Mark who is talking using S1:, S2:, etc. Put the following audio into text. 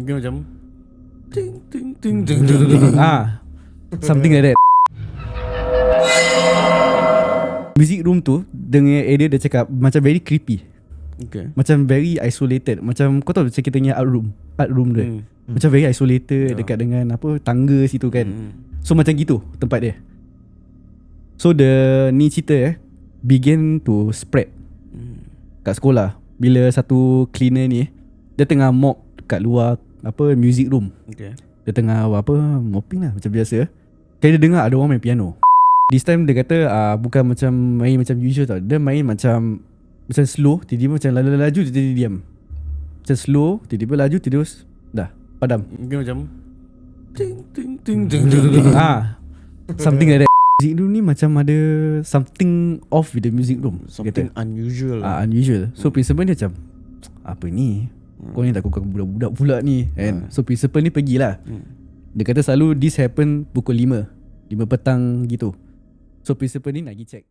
S1: Mungkin macam ting ting ting ting ting.
S2: Something like that. Music room tu dengan area dia cakap macam very creepy.
S1: Okay.
S2: Macam very isolated. Macam kau tahu macam kita punya art room dia. Macam very isolated, dekat dengan apa tangga situ kan. So macam gitu tempat dia. So the ni cerita begin to spread kat sekolah. Bila satu cleaner ni dia tengah mop kat luar apa music room.
S1: Okay.
S2: Dia tengah apa mopping lah macam biasa. Kali dia dengar ada orang main piano. This time dia kata bukan macam main macam usual tau. Dia main macam slow, tiba-tiba macam laju tiba-tiba diam. Macam slow, tiba-tiba laju, tiba-tiba dah padam.
S1: Mungkin macam ting ting ting ting ting.
S2: Something like that. Music room ni macam ada something off with the music room.
S1: Something unusual lah.
S2: Unusual. So principal dia macam apa ni? Kau ni tak kau budak-budak pula ni kan. So principal ni pergilah. Dia kata selalu this happen pukul 5 petang gitu. So principal ni nak pergi check.